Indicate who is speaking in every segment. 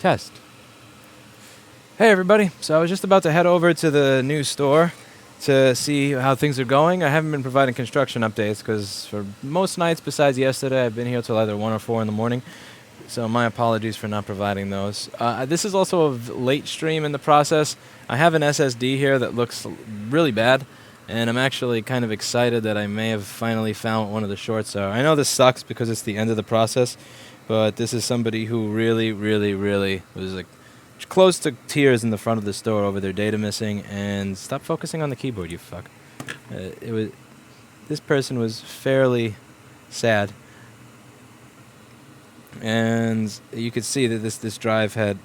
Speaker 1: Test. Hey everybody, so I was just about to head over to the new store to see how things are going. I haven't been providing construction updates because for most nights besides yesterday I've been here till either 1 or 4 in the morning. So my apologies for not providing those. This is also a late stream in the process. I have an SSD here that looks really bad, and I'm actually kind of excited that I may have finally found what one of the shorts are. I know this sucks because it's the end of the process, but this is somebody who really was like close to tears in the front of the store over their data missing. And stop focusing on the keyboard, you fuck. This person was fairly sad. And you could see that this drive had,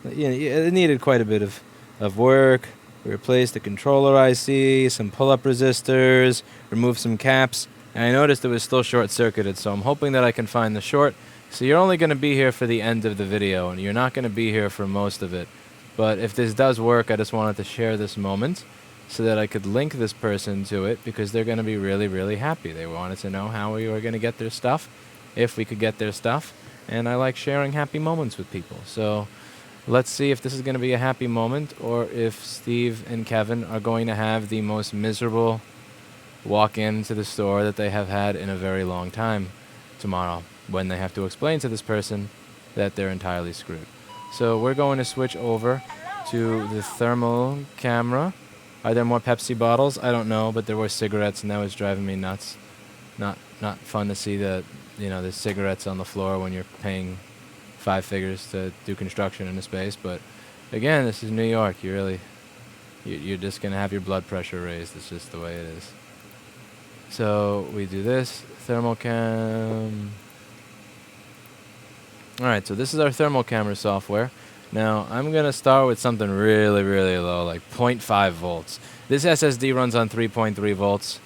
Speaker 1: it needed quite a bit of work. We replaced the controller IC, some pull-up resistors, removed some caps, and I noticed it was still short-circuited, so I'm hoping that I can find the short. So you're only going to be here for the end of the video, and you're not going to be here for most of it. But if this does work, I just wanted to share this moment so that I could link this person to it, because they're going to be really happy. They wanted to know how we were going to get their stuff, if we could get their stuff, and I like sharing happy moments with people. So let's see if this is going to be a happy moment, or if Steve and Kevin are going to have the most miserable walk into the store that they have had in a very long time tomorrow, when they have to explain to this person that they're entirely screwed. So we're going to switch over to the thermal camera. Are there more Pepsi bottles? I don't know, but there were cigarettes, and that was driving me nuts. Not fun to see that, there's cigarettes on the floor when you're paying 5 figures to do construction in a space. But again, this is New York. You're just going to have your blood pressure raised. It's just the way it is. So we do this, thermal cam. Alright, so this is our thermal camera software. Now, I'm going to start with something really low, like 0.5 volts. This SSD runs on 3.3 volts.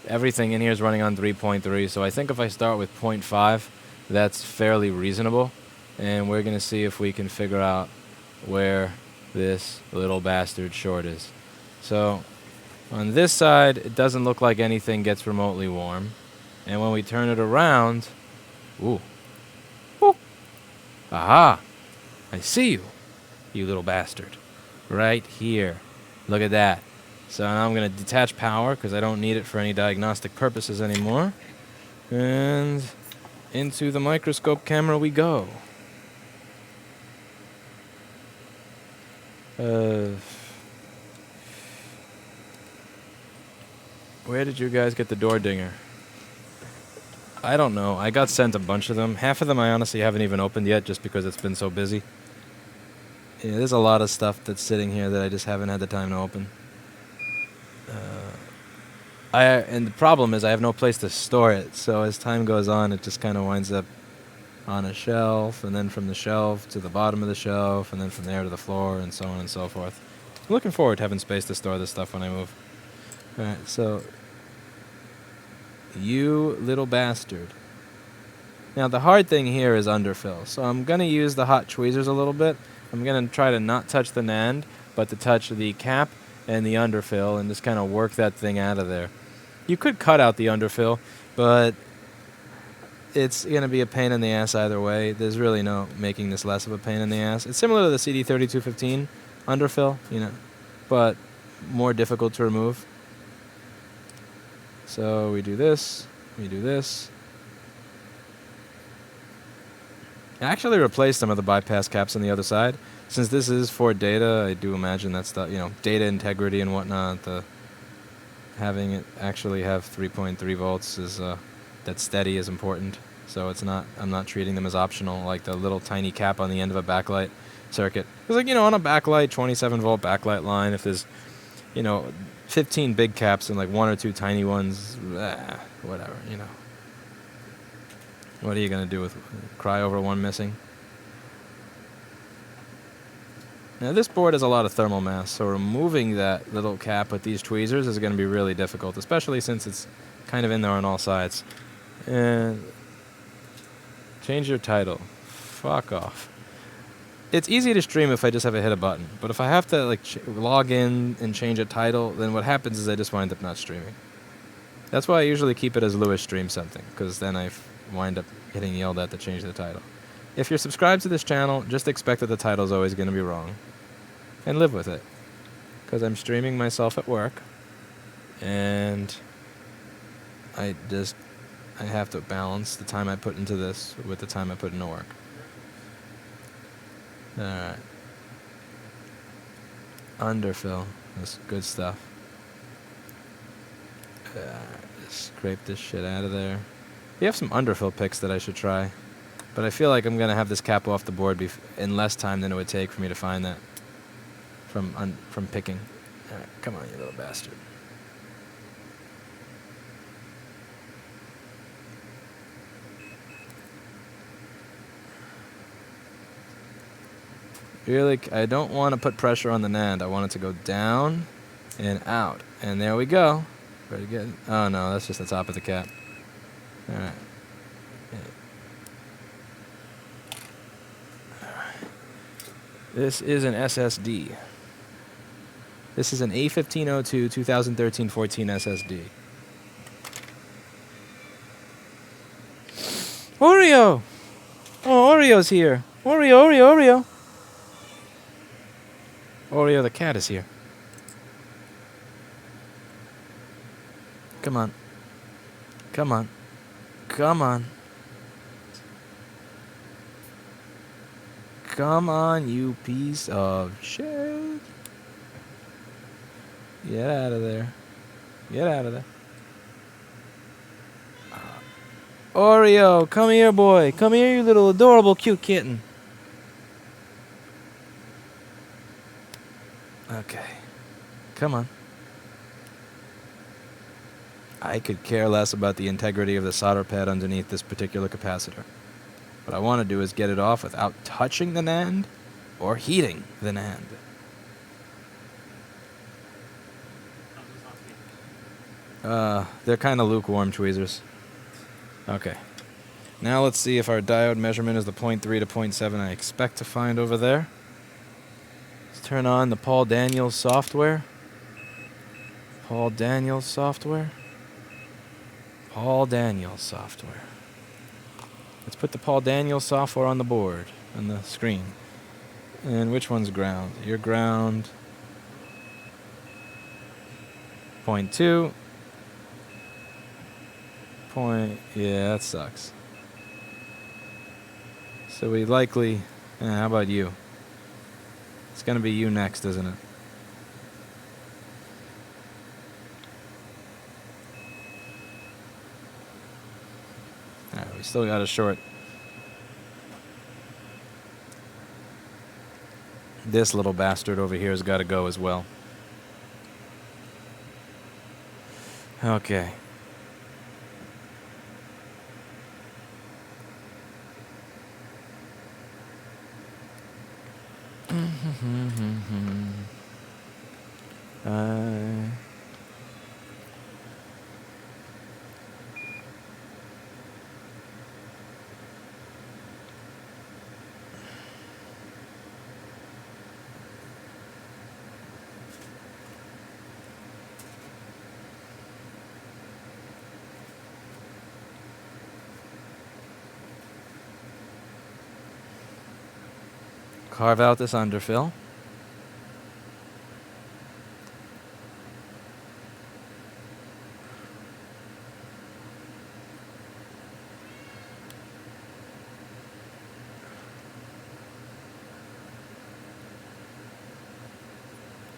Speaker 1: Everything in here is running on 3.3, so I think if I start with 0.5, that's fairly reasonable. And we're going to see if we can figure out where this little bastard short is. So, on this side, it doesn't look like anything gets remotely warm. And when we turn it around, ooh. Whoop. Aha! I see you, you little bastard. Right here. Look at that. So now I'm going to detach power because I don't need it for any diagnostic purposes anymore. And into the microscope camera we go. Where did you guys get the door dinger? I don't know. I got sent a bunch of them. Half of them I honestly haven't even opened yet just because it's been so busy. Yeah, there's a lot of stuff that's sitting here that I just haven't had the time to open. And the problem is I have no place to store it, so as time goes on, it just kind of winds up on a shelf, and then from the shelf to the bottom of the shelf, and then from there to the floor, and so on and so forth. I'm looking forward to having space to store this stuff when I move. Alright, so you little bastard. Now the hard thing here is underfill, so I'm going to use the hot tweezers a little bit. I'm going to try to not touch the NAND, but to touch the cap and the underfill and just kind of work that thing out of there. You could cut out the underfill, but it's going to be a pain in the ass either way. There's really no making this less of a pain in the ass. It's similar to the CD3215 underfill, but more difficult to remove. So we do this, we do this. I actually replaced some of the bypass caps on the other side. Since this is for data, I do imagine that stuff, data integrity and whatnot, having it actually have 3.3 volts is, that's steady is important. So I'm not treating them as optional, like the little tiny cap on the end of a backlight circuit. Because on a backlight, 27 volt backlight line, if there's, 15 big caps and like 1 or 2 tiny ones, whatever, What are you going to do with cry over one missing? Now this board has a lot of thermal mass, so removing that little cap with these tweezers is going to be really difficult, especially since it's kind of in there on all sides. And change your title. Fuck off. It's easy to stream if I just have to hit a button, but if I have to log in and change a title, then what happens is I just wind up not streaming. That's why I usually keep it as Lewis streams something, because then I wind up getting yelled at to change the title. If you're subscribed to this channel, just expect that the title's always going to be wrong. And live with it. Because I'm streaming myself at work. And I have to balance the time I put into this with the time I put into work. Alright. Underfill. That's good stuff. Just scrape this shit out of there. We have some underfill picks that I should try. But I feel like I'm going to have this cap off the board in less time than it would take for me to find that from picking. Alright, come on, you little bastard. Really, I don't want to put pressure on the NAND. I want it to go down and out. And there we go. Very good. Oh no, that's just the top of the cap. Alright. This is an SSD. This is an A1502 2013-14 SSD. Oreo! Oh, Oreo's here. Oreo. Oreo the cat is here. Come on. Come on. Come on. Come on, you piece of shit. Get out of there. Get out of there. Oreo, come here, boy. Come here, you little adorable cute kitten. Okay. Come on. I could care less about the integrity of the solder pad underneath this particular capacitor. What I want to do is get it off without touching the NAND or heating the NAND. They're kind of lukewarm tweezers. Okay. Now let's see if our diode measurement is the 0.3 to 0.7 I expect to find over there. Let's turn on the Paul Daniels software. Paul Daniels software. Paul Daniels software. Let's put the Paul Daniels software on the board, on the screen. And which one's ground? Your ground. 0.2. Yeah, that sucks. So we likely... how about you? It's going to be you next, isn't it? Alright, we still got a short. This little bastard over here has got to go as well. Okay. Carve out this underfill.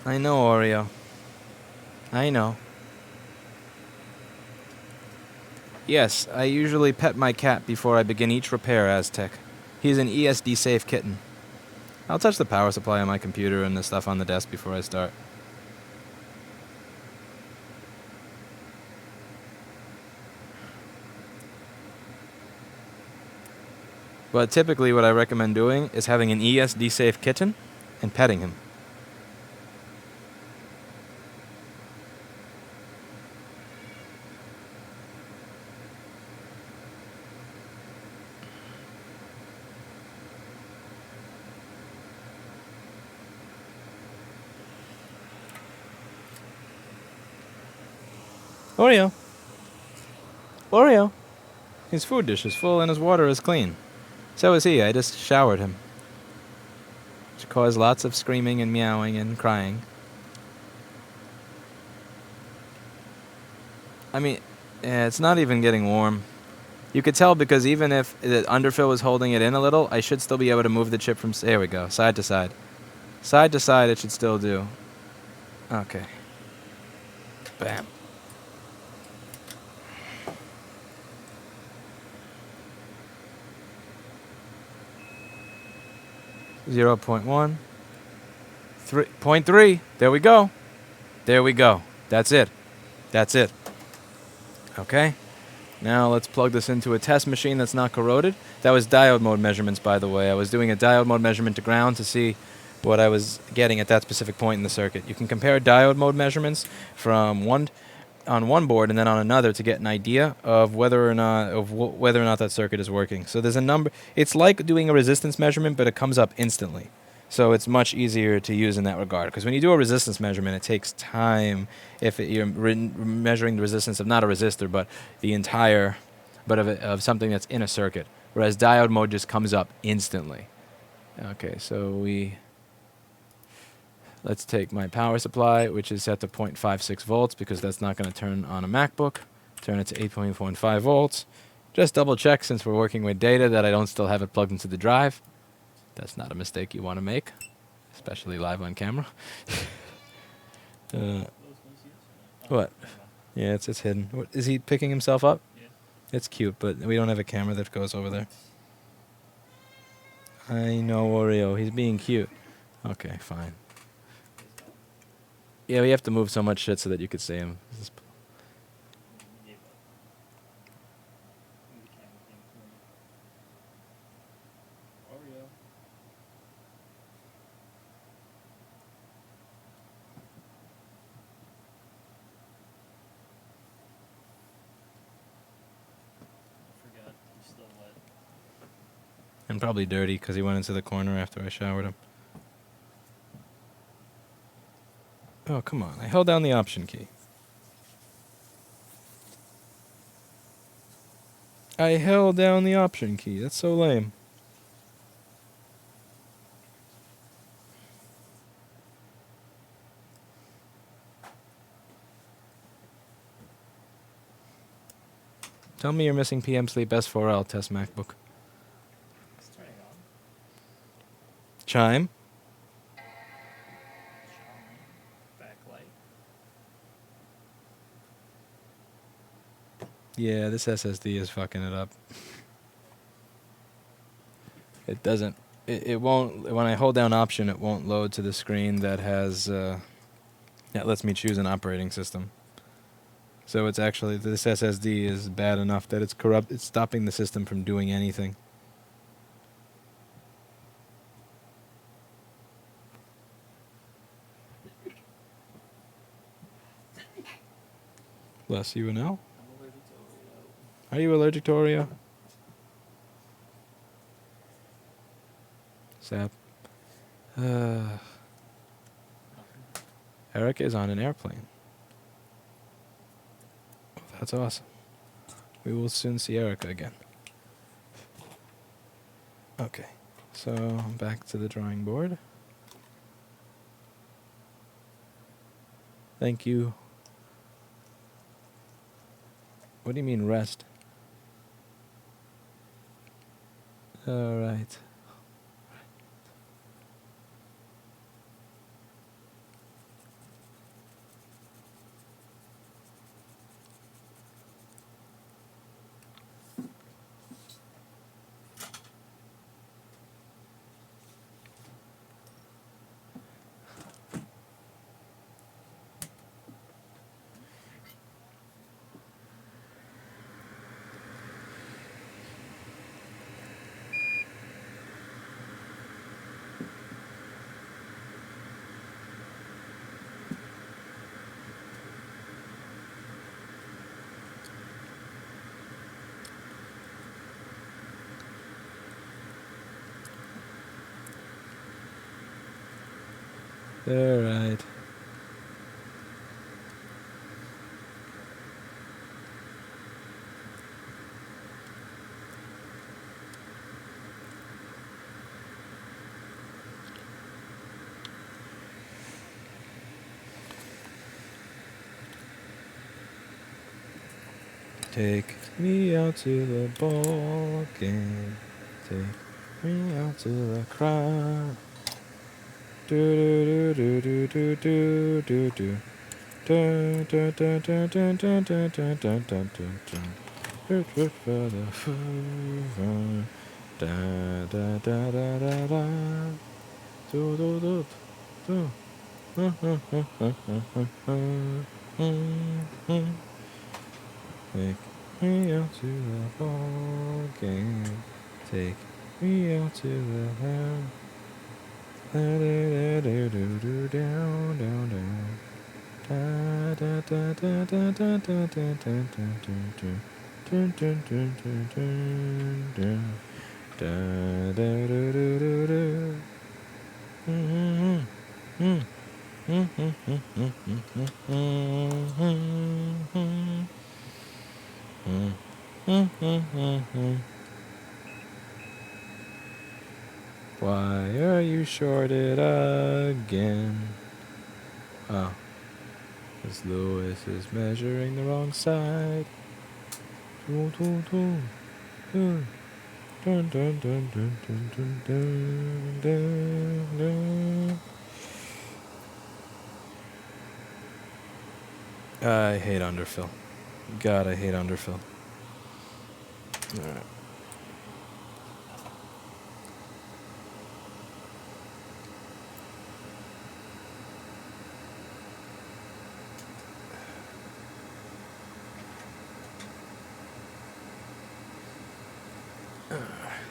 Speaker 1: I know, Oreo. I know. Yes, I usually pet my cat before I begin each repair, Aztec. He's an ESD-safe kitten. I'll touch the power supply on my computer and the stuff on the desk before I start. But typically what I recommend doing is having an ESD-safe kitten and petting him. Oreo. His food dish is full and his water is clean. So is he. I just showered him. Which caused lots of screaming and meowing and crying. I mean, yeah, it's not even getting warm. You could tell because even if the underfill was holding it in a little, I should still be able to move the chip from... There we go. Side to side. Side to side it should still do. Okay. Bam. .1. 3.3. There we go. There we go. That's it. That's it. Okay. Now let's plug this into a test machine that's not corroded. That was diode mode measurements, by the way. I was doing a diode mode measurement to ground to see what I was getting at that specific point in the circuit. You can compare diode mode measurements from one board and then on another to get an idea of whether or not that circuit is working. So there's a number. It's like doing a resistance measurement, but it comes up instantly. So it's much easier to use in that regard. Because when you do a resistance measurement, it takes time if you're measuring the resistance of not a resistor, but the entire, but of something that's in a circuit. Whereas diode mode just comes up instantly. Okay, so let's take my power supply, which is set to 0.56 volts, because that's not going to turn on a MacBook. Turn it to 8.15 volts. Just double check, since we're working with data, that I don't still have it plugged into the drive. That's not a mistake you want to make, especially live on camera. What? Yeah, it's hidden. What, is he picking himself up? Yeah. It's cute, but we don't have a camera that goes over there. I know, Oreo. He's being cute. Okay, fine. Yeah, we have to move so much shit so that you could see him. And probably dirty because he went into the corner after I showered him. Oh, come on. I held down the option key. I held down the option key. That's so lame. Tell me you're missing PM Sleep S4L test MacBook.
Speaker 2: It's turning on.
Speaker 1: Chime.
Speaker 2: Backlight.
Speaker 1: Yeah, this SSD is fucking it up. It doesn't. It won't. When I hold down option, it won't load to the screen that has. That lets me choose an operating system. So it's actually, this SSD is bad enough that it's corrupt. It's stopping the system from doing anything. Bless you, Anel.
Speaker 2: I'm allergic to Oreo.
Speaker 1: Are you allergic to Oreo? Sap. Eric is on an airplane. Oh, that's awesome. We will soon see Erica again. Okay, so back to the drawing board. Thank you. What do you mean rest? All right. All right. Take me out to the ball game. Take me out to the crowd. Do do do do do do do. Dun, dun, dun, dun, dun, dun, dun, dun, dun, dun, dun, dun. For the food. Da da da da da da. Do do do do. Take me out to the ball game. Take me out to the house. Down, down, down. Da da da da da da da da da da dun dun dun dun dun dun. Da da da da da da. Why are you shorted again? Oh, because Lewis is measuring the wrong side. Dun dun dun dun dun dun dun dun dun dun dun dun. I hate underfill. God, I hate underfill. Alright.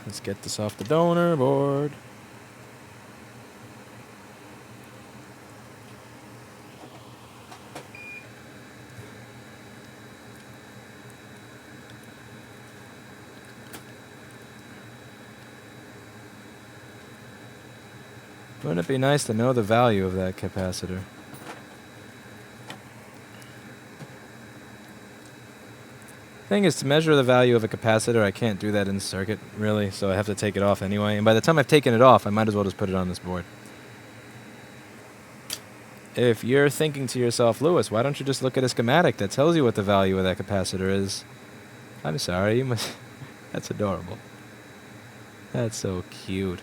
Speaker 1: Let's get this off the donor board. Wouldn't it be nice to know the value of that capacitor? Thing is, to measure the value of a capacitor, I can't do that in circuit, really, so I have to take it off anyway. And by the time I've taken it off, I might as well just put it on this board. If you're thinking to yourself, Lewis, why don't you just look at a schematic that tells you what the value of that capacitor is? I'm sorry, you must... That's adorable. That's so cute.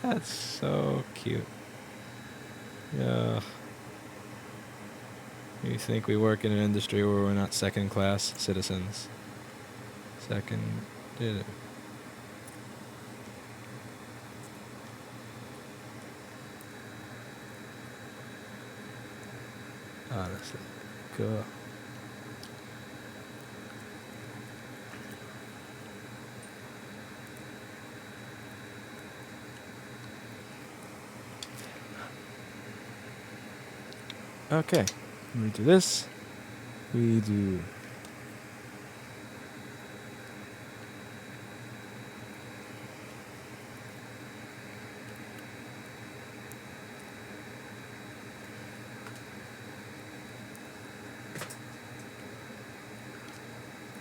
Speaker 1: That's so cute. Yeah. You think we work in an industry where we're not second-class citizens? Second... Did it. Honestly. Cool. Okay. We do this. We do...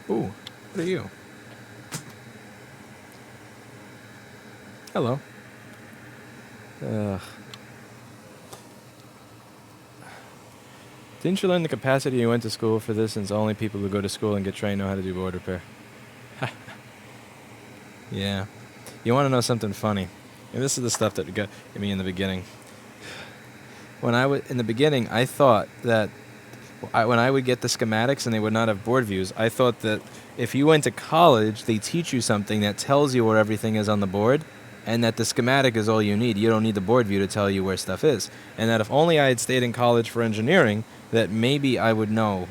Speaker 1: Ooh, what are you? Hello. Ugh. Didn't you learn the capacity you went to school for this, and it's only people who go to school and get trained know how to do board repair? Yeah. You want to know something funny? And this is the stuff that got me in the beginning. When I was in the beginning, I thought that when I would get the schematics and they would not have board views, I thought that if you went to college, they teach you something that tells you where everything is on the board, and that the schematic is all you need. You don't need the board view to tell you where stuff is. And that if only I had stayed in college for engineering, that maybe I would know.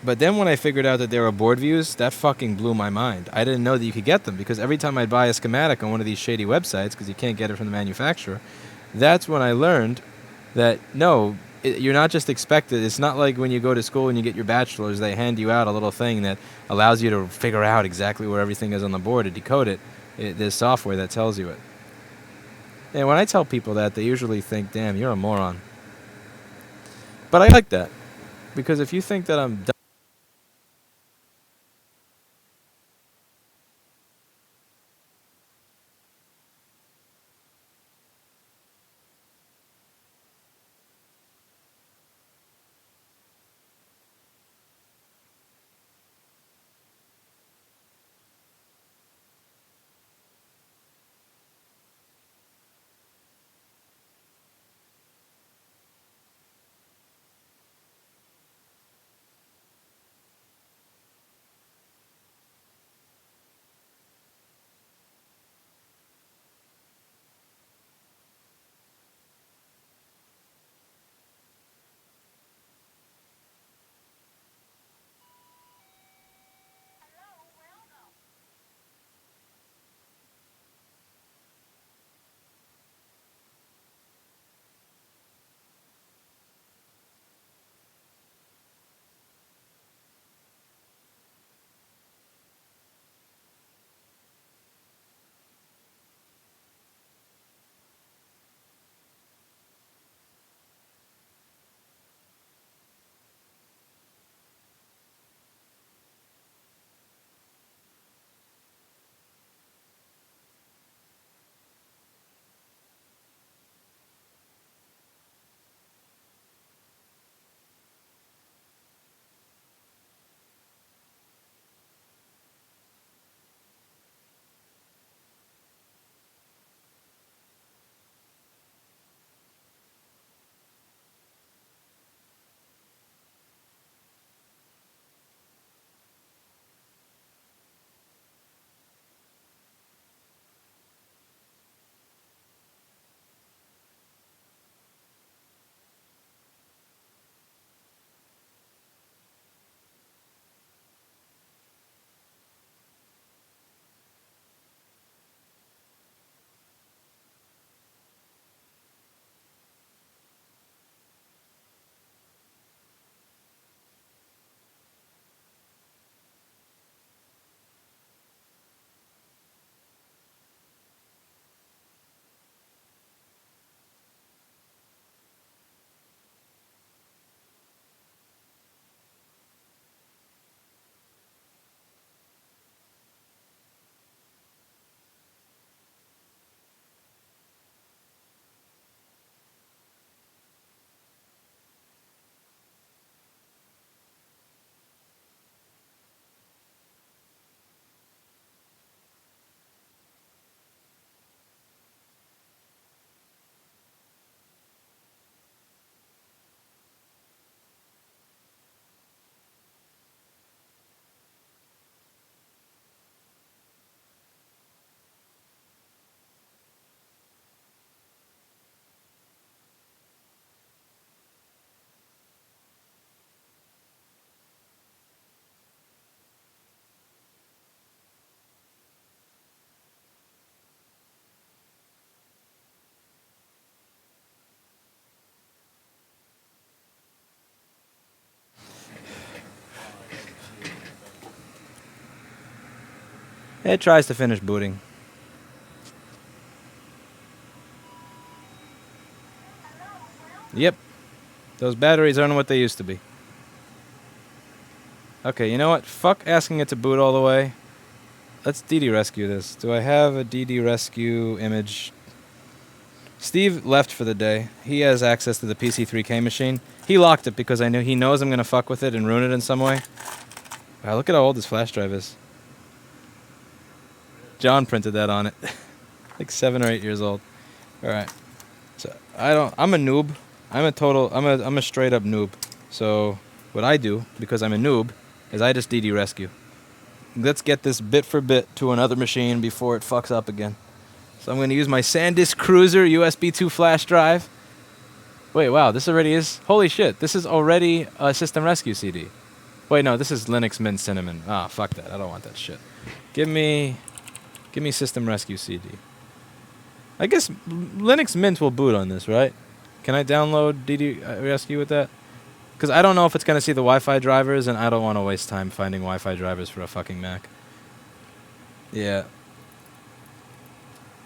Speaker 1: But then when I figured out that there were board views, that fucking blew my mind. I didn't know that you could get them, because every time I'd buy a schematic on one of these shady websites, because you can't get it from the manufacturer, that's when I learned that, no, you're not just expected. It's not like when you go to school and you get your bachelor's, they hand you out a little thing that allows you to figure out exactly where everything is on the board, to decode it. There's software that tells you it. And when I tell people that, they usually think, damn, you're a moron. But I like that, because if you think that I'm dumb, It tries to finish booting. Yep. Those batteries aren't what they used to be. Okay, you know what? Fuck asking it to boot all the way. Let's DD rescue this. Do I have a DD rescue image? Steve left for the day. He has access to the PC3K machine. He locked it because I knew he knows I'm going to fuck with it and ruin it in some way. Wow, look at how old this flash drive is. John printed that on it. Like 7 or 8 years old. All right. So I'm a noob. I'm a straight up noob. So what I do, because I'm a noob, is I just DD rescue. Let's get this bit for bit to another machine before it fucks up again. So I'm going to use my SanDisk Cruiser USB 2 flash drive. Wait, wow, this already is... Holy shit, this is already a System Rescue CD. Wait, no, this is Linux Mint Cinnamon. Ah, fuck that, I don't want that shit. Give me System Rescue CD. I guess Linux Mint will boot on this, right? Can I download DD Rescue with that? Because I don't know if it's going to see the Wi-Fi drivers, and I don't want to waste time finding Wi-Fi drivers for a fucking Mac. Yeah.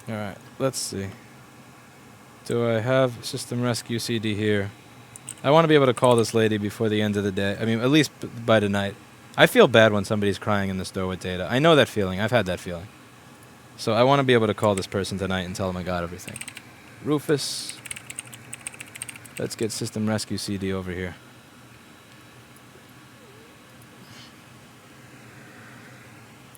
Speaker 1: Alright, let's see. Do I have System Rescue CD here? I want to be able to call this lady before the end of the day. I mean, at least by tonight. I feel bad when somebody's crying in the store with data. I know that feeling. I've had that feeling. So I want to be able to call this person tonight and tell them I got everything. Rufus. Let's get System Rescue CD over here.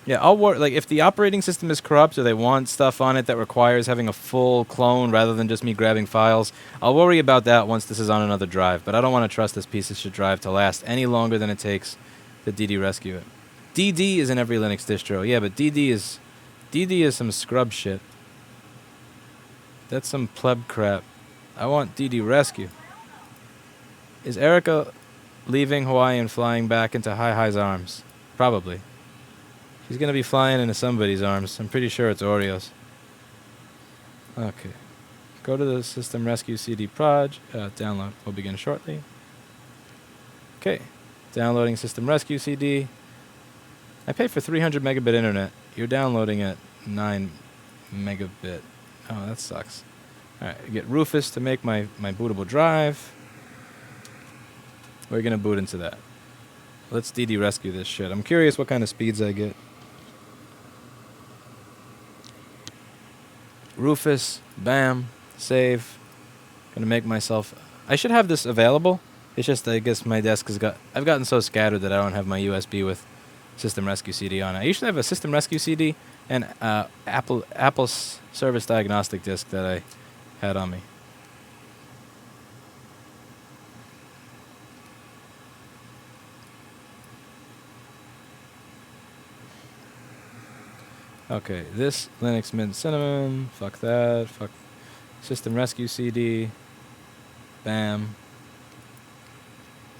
Speaker 1: Yeah, I'll worry. Like, if the operating system is corrupt or they want stuff on it that requires having a full clone rather than just me grabbing files, I'll worry about that once this is on another drive. But I don't want to trust this piece of shit drive to last any longer than it takes to DD rescue it. DD is in every Linux distro. Yeah, but DD is some scrub shit. That's some pleb crap. I want DD rescue. Is Erica leaving Hawaii and flying back into Hi's arms? Probably. She's going to be flying into somebody's arms. I'm pretty sure it's Oreo's. Okay. Go to the System Rescue CD proj. Download will begin shortly. Okay. Downloading System Rescue CD. I pay for 300 megabit internet. You're downloading at 9 megabit. Oh, that sucks. Alright, get Rufus to make my bootable drive. We're going to boot into that. Let's DD rescue this shit. I'm curious what kind of speeds I get. Rufus, bam, save. Gonna make myself... I should have this available. It's just, I guess my desk has got... I've gotten so scattered that I don't have my USB with System Rescue CD on it. I usually have a System Rescue CD and Apple's Service Diagnostic disc that I had on me. Okay, this Linux Mint Cinnamon, fuck that, fuck System Rescue CD, bam.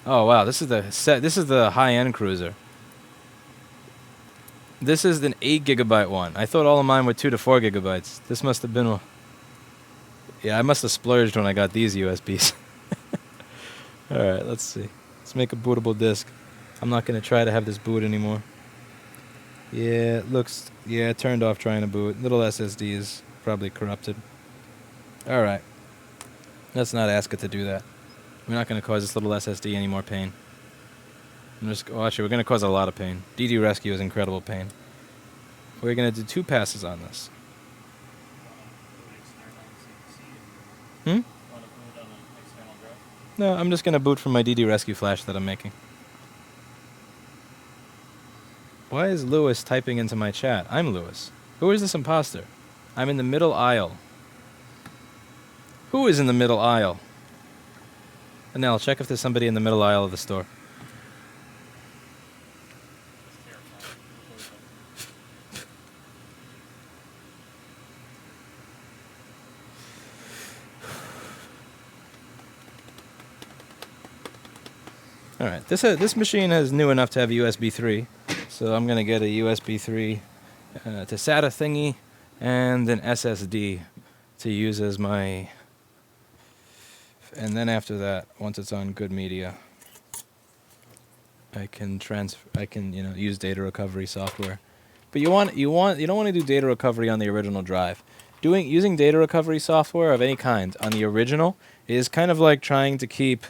Speaker 1: Oh wow, this is the high-end cruiser. This is an 8 gigabyte one. I thought all of mine were 2 to 4 gigabytes. This must have been a... Yeah, I must have splurged when I got these USBs. Alright, let's see. Let's make a bootable disk. I'm not going to try to have this boot anymore. Yeah, it looks... Yeah, it turned off trying to boot. Little SSD is probably corrupted. Alright. Let's not ask it to do that. We're not going to cause this little SSD any more pain. Well, actually, we're going to cause a lot of pain. DD Rescue is incredible pain. We're going to do 2 passes on this. No, I'm just going to boot from my DD Rescue flash that I'm making. Why is Lewis typing into my chat? I'm Lewis. Who is this imposter? I'm in the middle aisle. Who is in the middle aisle? Anel, check if there's somebody in the middle aisle of the store. Alright, this machine is new enough to have USB 3, so I'm going to get a USB 3 to SATA thingy and an SSD to use as my... And then after that, once it's on good media, I can use data recovery software But you don't want to do data recovery on the original drive. Using data recovery software of any kind on the original is kind of like trying to keep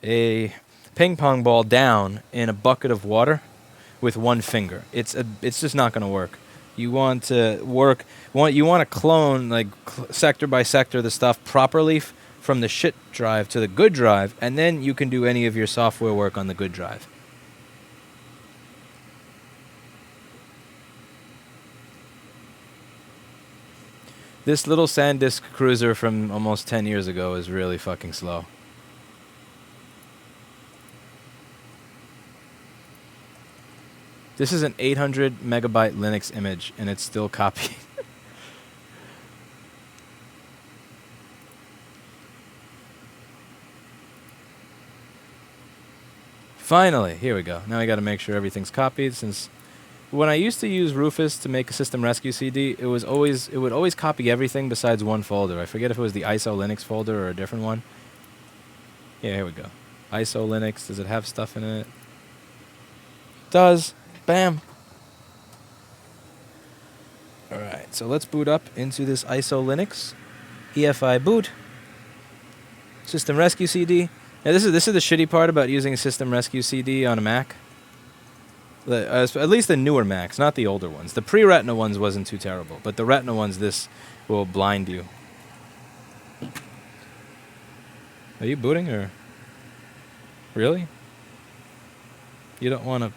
Speaker 1: a ping pong ball down in a bucket of water with one finger. It's just not going to work. You want to clone like sector by sector the stuff properly from the shit drive to the good drive, and then you can do any of your software work on the good drive. This little SanDisk cruiser from almost 10 years ago is really fucking slow. This is an 800 megabyte Linux image, and it's still copying. Finally, here we go. Now I got to make sure everything's copied, since when I used to use Rufus to make a system rescue CD, it would always copy everything besides one folder. I forget if it was the ISO Linux folder or a different one. Yeah, here we go. ISO Linux, does it have stuff in it? Does. Bam. Alright, so let's boot up into this ISO Linux. EFI boot. System rescue CD. Now this is the shitty part about using a system rescue CD on a Mac. At least the newer Macs, not the older ones. The pre-Retina ones wasn't too terrible, but the Retina ones, this will blind you. Are you booting, or really? You don't want to...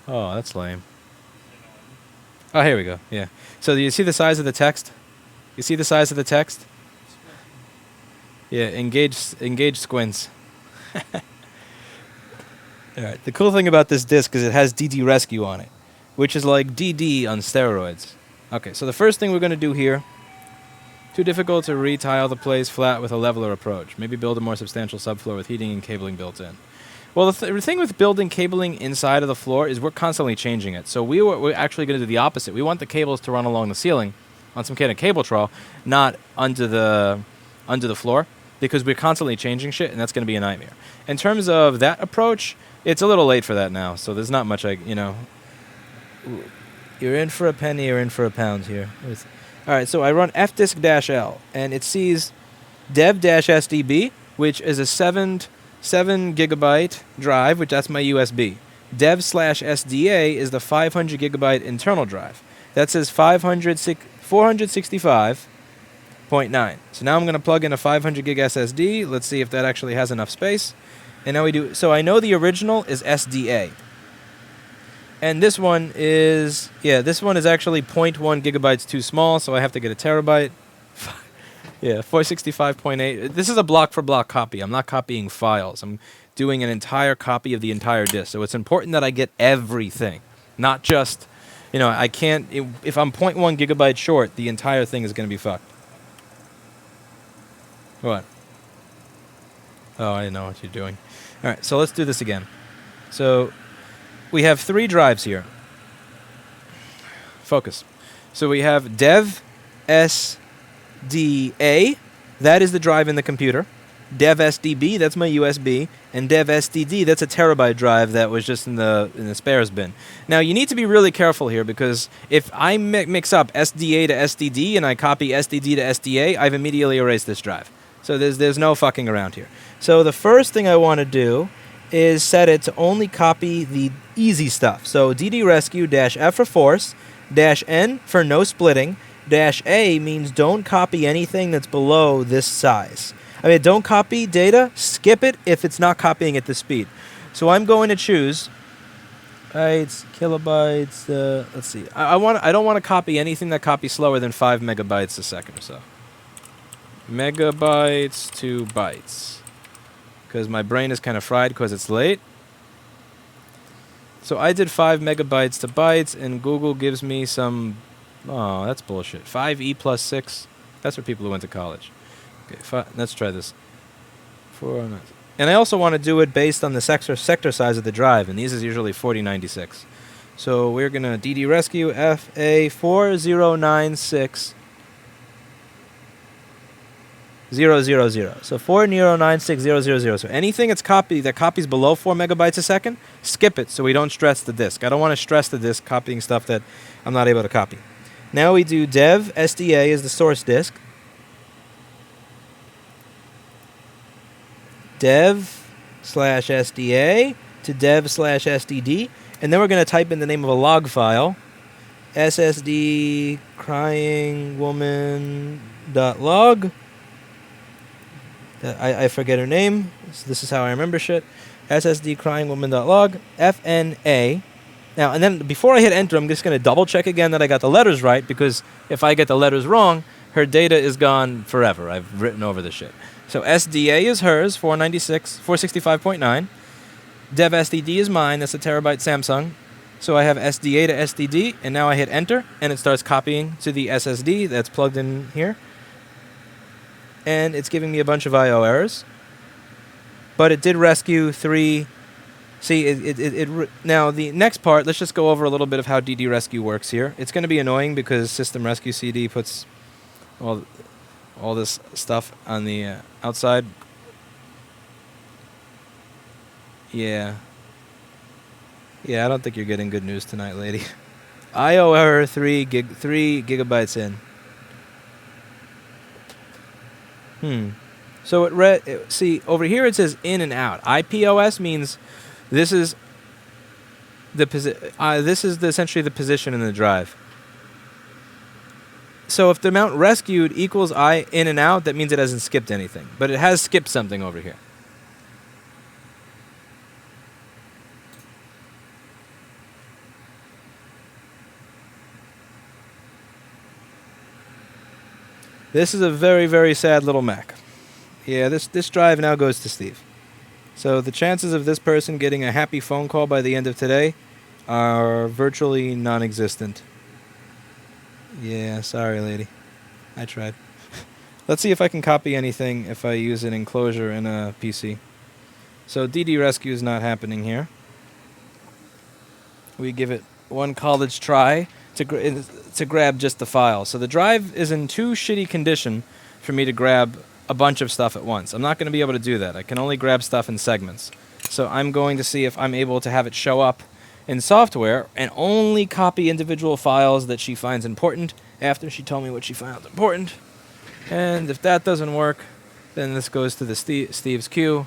Speaker 1: Oh, that's lame. Oh, here we go. Yeah. So do you see the size of the text? You see the size of the text? Yeah, engage squints. Alright, the cool thing about this disk is it has DD Rescue on it, which is like DD on steroids. Okay, so the first thing we're going to do here, too difficult to retile the place flat with a leveler approach. Maybe build a more substantial subfloor with heating and cabling built in. Well, the thing with building cabling inside of the floor is we're constantly changing it. So we're actually going to do the opposite. We want the cables to run along the ceiling on some kind of cable trawl, not under the floor, because we're constantly changing shit, and that's going to be a nightmare. In terms of that approach, it's a little late for that now, so there's not much you're in for a penny or in for a pound here. Alright, so I run fdisk-l, and it sees dev-sdb, which is a 7 gigabyte drive, which that's my USB. Dev/SDA is the 500 gigabyte internal drive. That says 465.9. So now I'm going to plug in a 500 gig SSD. Let's see if that actually has enough space. And now we do. So I know the original is SDA. And this one is, this one is actually 0.1 gigabytes too small, so I have to get a terabyte. Yeah, 465.8. This is a block-for-block copy. I'm not copying files. I'm doing an entire copy of the entire disk. So it's important that I get everything, not just, I can't, if I'm 0.1 gigabytes short, the entire thing is going to be fucked. What? Oh, I know what you're doing. All right, so let's do this again. So we have 3 drives here. Focus. So we have dev SDA, that is the drive in the computer. Dev SDB, that's my USB, and Dev SDD, that's a terabyte drive that was just in the spares bin. Now you need to be really careful here, because if I mix up SDA to SDD and I copy SDD to SDA, I've immediately erased this drive. So there's no fucking around here. So the first thing I want to do is set it to only copy the easy stuff. So DD Rescue -F for force, -N for no splitting, -A means don't copy anything that's below this size. I mean, don't copy data, skip it if it's not copying at this speed. So I'm going to choose bytes, kilobytes, let's see. I don't want to copy anything that copies slower than 5 megabytes a second or so. Megabytes to bytes. Because my brain is kind of fried because it's late. So I did 5 megabytes to bytes, and Google gives me some... Oh, that's bullshit. 5e plus 6. That's for people who went to college. Okay, let's try this. 4, and I also want to do it based on the sector size of the drive, and these is usually 4096. So we're going to DD Rescue FA4096. 000. So 4096,000. So anything that copies below 4 megabytes a second, skip it so we don't stress the disk. I don't want to stress the disk copying stuff that I'm not able to copy. Now we do dev SDA is the source disk. Dev/SDA to dev/SDD, and then we're going to type in the name of a log file, ssd cryingwoman.log. I forget her name. This is how I remember shit. ssd cryingwoman.log fna. Now, and then before I hit enter, I'm just going to double check again that I got the letters right, because if I get the letters wrong, her data is gone forever. I've written over the shit. So SDA is hers, 465.9. Dev SDD is mine. That's a terabyte Samsung. So I have SDA to SDD, and now I hit enter, and it starts copying to the SSD that's plugged in here. And it's giving me a bunch of I/O errors. But it did rescue 3. See, now the next part, let's just go over a little bit of how DD Rescue works here. It's going to be annoying because System Rescue CD puts all this stuff on the outside. Yeah, I don't think you're getting good news tonight, lady. I/O error 3 gigabytes in. So see, over here it says in and out. IPOS means this is essentially the position in the drive. So if the amount rescued equals in and out, that means it hasn't skipped anything. But it has skipped something over here. This is a very, very sad little Mac. Yeah, this drive now goes to Steve. So the chances of this person getting a happy phone call by the end of today are virtually non-existent. Yeah, sorry, lady. I tried. Let's see if I can copy anything if I use an enclosure in a PC. So DD Rescue is not happening here. We give it one college try to grab just the file. So the drive is in too shitty condition for me to grab a bunch of stuff at once. I'm not going to be able to do that. I can only grab stuff in segments. So I'm going to see if I'm able to have it show up in software and only copy individual files that she finds important after she told me what she found important. And if that doesn't work, then this goes to the Steve's queue,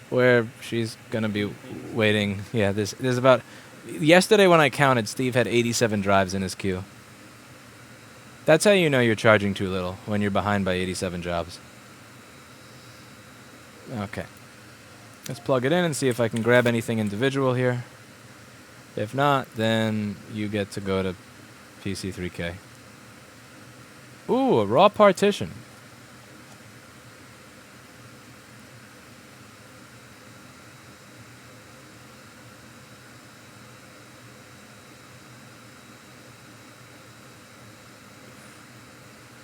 Speaker 1: where she's going to be waiting. Yeah, there's about... Yesterday when I counted, Steve had 87 drives in his queue. That's how you know you're charging too little, when you're behind by 87 jobs. Okay. Let's plug it in and see if I can grab anything individual here. If not, then you get to go to PC3K. Ooh, a raw partition.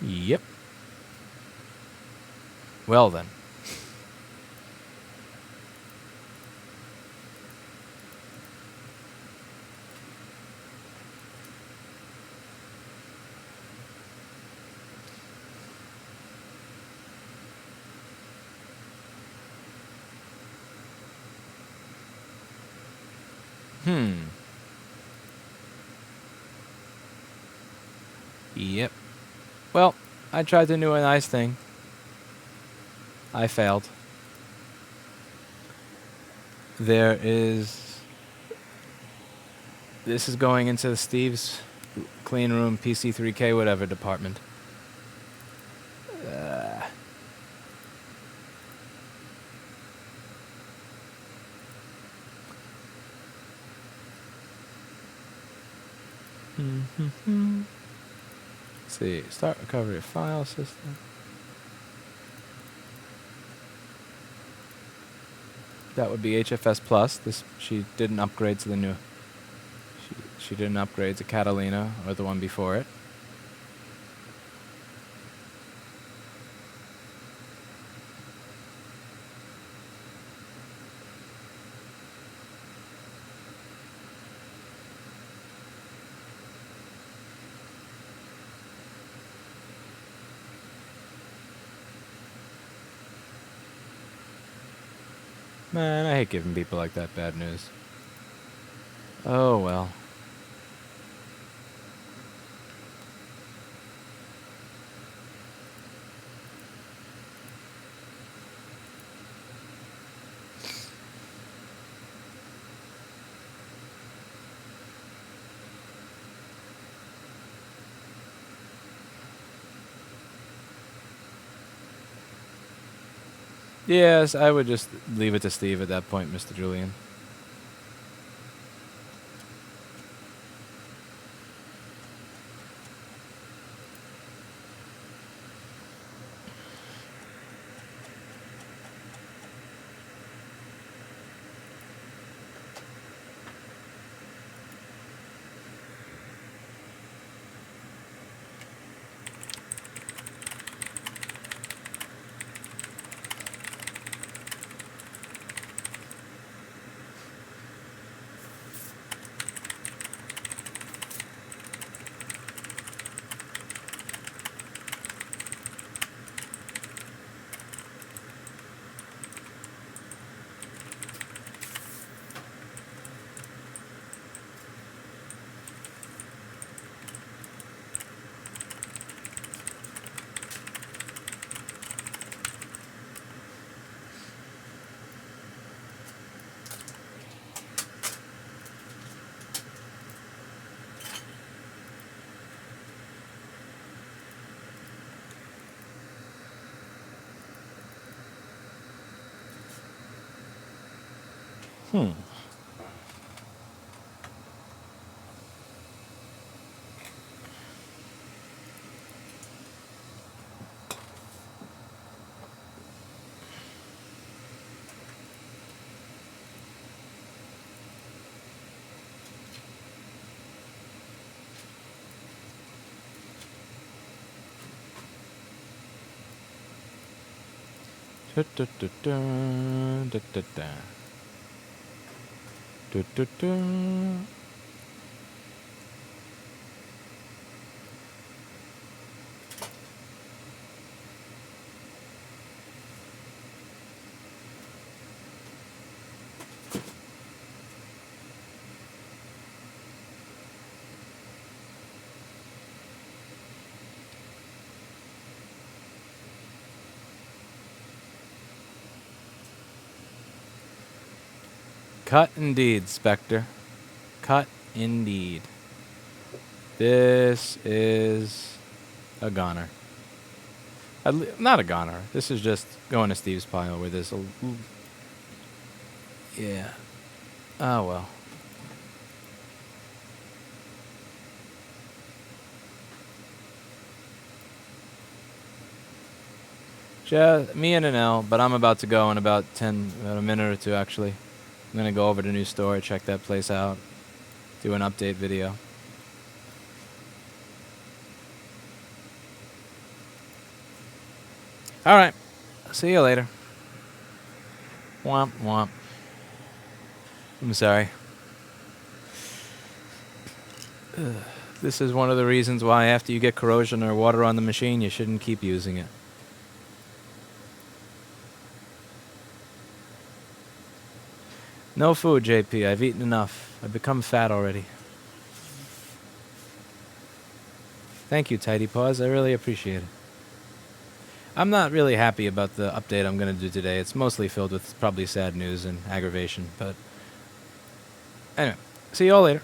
Speaker 1: Yep. Well then. Yep. Well, I tried to do a nice thing. I failed. This is going into Steve's clean room, PC3K, whatever department. Let's see. Start recovery of file system. That would be HFS Plus. She didn't upgrade to the new. She didn't upgrade to Catalina or the one before it. Man, I hate giving people like that bad news. Oh well. Yes, I would just leave it to Steve at that point, Mr. Julian. Hmm. Da, da, da, da, da, da, da. Da, da, da. Cut indeed, Spectre. Cut indeed. This is a goner. Not a goner. This is just going to Steve's pile where there's a... Yeah. Oh, well. Just me and an L, but I'm about to go in about a minute or two, actually. I'm going to go over to New Store, check that place out, do an update video. All right. See you later. Womp womp. I'm sorry. This is one of the reasons why after you get corrosion or water on the machine, you shouldn't keep using it. No food, JP. I've eaten enough. I've become fat already. Thank you, Tidy Paws. I really appreciate it. I'm not really happy about the update I'm going to do today. It's mostly filled with probably sad news and aggravation. But anyway, see you all later.